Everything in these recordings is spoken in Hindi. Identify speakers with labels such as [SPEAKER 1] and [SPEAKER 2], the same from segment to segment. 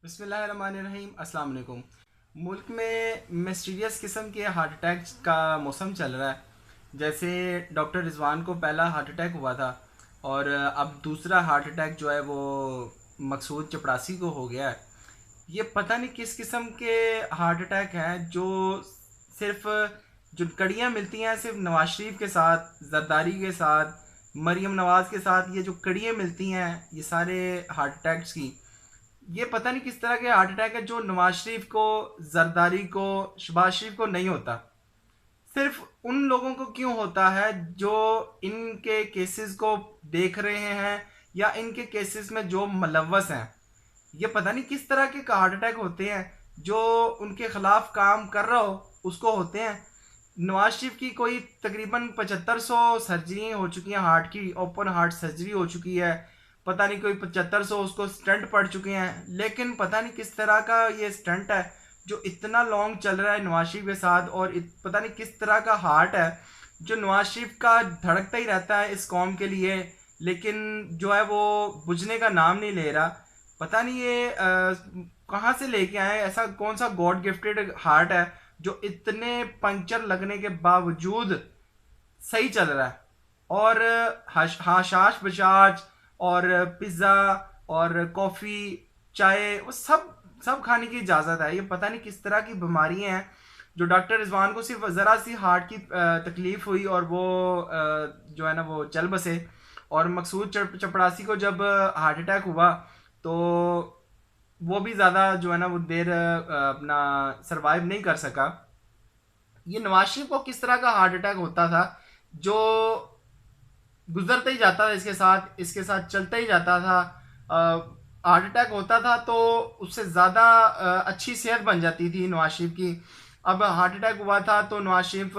[SPEAKER 1] बिस्मिल्लाहिर्रहमानिर्रहीम अस्सलाम वालेकुम। मुल्क में मिस्टीरियस किस्म के हार्ट अटैक का मौसम चल रहा है। जैसे डॉक्टर रिजवान को पहला हार्ट अटैक हुआ था और अब दूसरा हार्ट अटैक जो है वो मकसूद चपड़ासी को हो गया है। ये पता नहीं किस किस्म के हार्ट अटैक हैं जो सिर्फ जो कड़ियाँ मिलती हैं सिर्फ नवाज शरीफ के साथ, जरदारी के साथ, मरीम नवाज के साथ, ये जो कड़ियाँ मिलती हैं ये सारे हार्ट अटैक्स की, ये पता नहीं किस तरह के हार्ट अटैक है जो नवाज शरीफ को, जरदारी को, शहबाज शरीफ को नहीं होता। सिर्फ उन लोगों को क्यों होता है जो इनके केसेस को देख रहे हैं या इनके केसेस में जो मुलव्वस हैं। ये पता नहीं किस तरह के हार्ट अटैक होते हैं जो उनके खिलाफ काम कर रहा हो उसको होते हैं। नवाज शरीफ की कोई तकरीबन 7500 सर्जरी हो चुकी हैं, हार्ट की ओपन हार्ट सर्जरी हो चुकी है। पता नहीं कोई 7500 उसको स्टंट पड़ चुके हैं, लेकिन पता नहीं किस तरह का ये स्टंट है जो इतना लॉन्ग चल रहा है नवाज शरीफ के साथ। और पता नहीं किस तरह का हार्ट है जो नवाज शरीफ का धड़कता ही रहता है इस कौम के लिए, लेकिन जो है वो बुझने का नाम नहीं ले रहा। पता नहीं ये कहाँ से लेके आए, ऐसा कौन सा गॉड गिफ्टेड हार्ट है जो इतने पंक्चर लगने के बावजूद सही चल रहा है। और हाशाश बजाज और पिज़्ज़ा और कॉफ़ी, चाय, वो सब सब खाने की इजाज़त है। ये पता नहीं किस तरह की बीमारियां हैं जो डॉक्टर रिजवान को सिर्फ ज़रा सी हार्ट की तकलीफ़ हुई और वो जो है ना वो चल बसे। और मकसूद चपड़ासी को जब हार्ट अटैक हुआ तो वो भी ज़्यादा जो है ना वो देर अपना सरवाइव नहीं कर सका। ये नवाज शरीफ को किस तरह का हार्ट अटैक होता था जो गुजरता ही जाता था, इसके साथ चलता ही जाता था। हार्ट अटैक होता था तो उससे ज़्यादा अच्छी सेहत बन जाती थी नवाज शरीफ की। अब हार्ट अटैक हुआ था तो नवाज शरीफ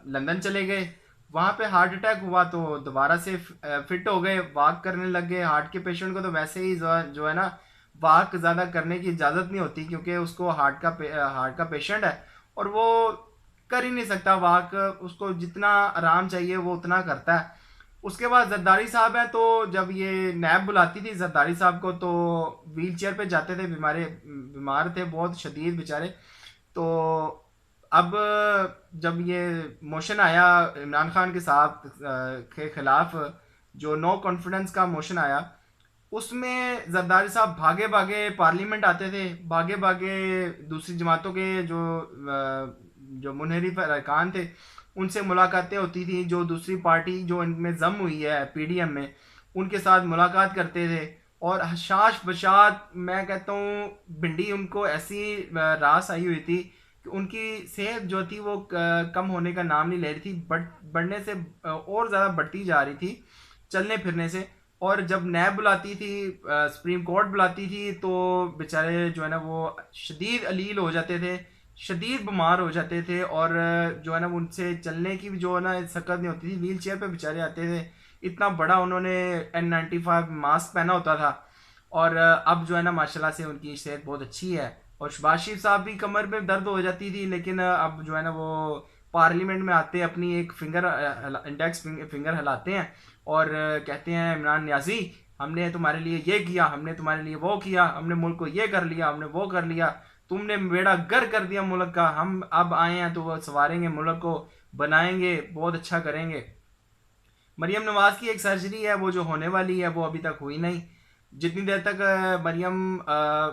[SPEAKER 1] लंदन चले गए, वहाँ पे हार्ट अटैक हुआ तो दोबारा से फिट हो गए, वॉक करने लग गए। हार्ट के पेशेंट को तो वैसे ही जो है ना वॉक ज़्यादा करने की इजाज़त नहीं होती क्योंकि उसको हार्ट का पेशेंट है और वो कर ही नहीं सकता वॉक, उसको जितना आराम चाहिए वो उतना करता है। उसके बाद जरदारी साहब हैं तो जब ये नैब बुलाती थी जरदारी साहब को तो व्हील चेयर पे जाते थे, बीमार थे बहुत शदीद बेचारे। तो अब जब ये मोशन आया इमरान खान के साथ के खिलाफ, जो नो कॉन्फिडेंस का मोशन आया, उसमें जरदारी साहब भागे भागे पार्लियामेंट आते थे, भागे भागे दूसरी जमातों के जो मुनहरिफ अरकान थे उनसे मुलाकातें होती थी। जो दूसरी पार्टी जो इनमें जम हुई है पीडीएम में, उनके साथ मुलाकात करते थे। और हशाश बशात मैं कहता हूँ भिंडी उनको ऐसी रास आई हुई थी कि उनकी सेहत जो थी वो कम होने का नाम नहीं ले रही थी, बढ़ने से और ज़्यादा बढ़ती जा रही थी चलने फिरने से। और जब नैब बुलाती थी, सुप्रीम कोर्ट बुलाती थी, तो बेचारे जो है ना वो शदीद अलील हो जाते थे, शदीद बीमार हो जाते थे। और जो है ना उनसे चलने की भी जो है ना सकत नहीं होती थी, व्हील चेयर पर बेचारे आते थे। इतना बड़ा उन्होंने N95 मास्क पहना होता था। और अब जो है ना माशाल्लाह से उनकी सेहत बहुत अच्छी है। और शहबाज शरीफ साहब भी कमर में दर्द हो जाती थी, लेकिन अब जो है ना वो पार्लियामेंट में आते अपनी एक इंडेक्स फिंगर हिलाते हैं और कहते हैं इमरान न्याजी हमने तुम्हारे लिए ये किया, हमने तुम्हारे लिए वो किया, हमने मुल्क को ये कर लिया, हमने वो कर लिया, तुमने बेड़ा गर कर दिया मुल्क का, हम अब आए हैं तो वो संवारेंगे मुल्क को, बनाएंगे, बहुत अच्छा करेंगे। मरियम नवाज की एक सर्जरी है वो जो होने वाली है वो अभी तक हुई नहीं। जितनी देर तक मरियम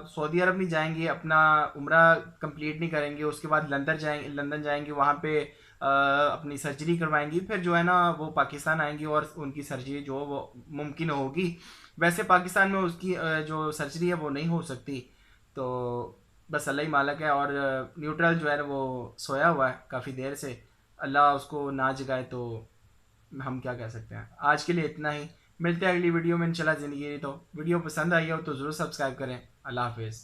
[SPEAKER 1] सऊदी अरब नहीं जाएंगी, अपना उम्रा कंप्लीट नहीं करेंगे, उसके बाद लंदन जाएंगी, वहाँ पे अपनी सर्जरी करवाएंगी, फिर जो है ना वो पाकिस्तान आएंगी और उनकी सर्जरी जो वो मुमकिन होगी। वैसे पाकिस्तान में उसकी जो सर्जरी है वो नहीं हो सकती। तो बस अल्लाह ही मालिक है। और न्यूट्रल जो है ना वो सोया हुआ है काफ़ी देर से, अल्लाह उसको ना जगाए तो हम क्या कह सकते हैं। आज के लिए इतना ही, मिलते हैं अगली वीडियो में इंशाल्लाह। ज़िंदगी तो वीडियो पसंद आई हो तो ज़रूर सब्सक्राइब करें। अल्लाह हाफिज़।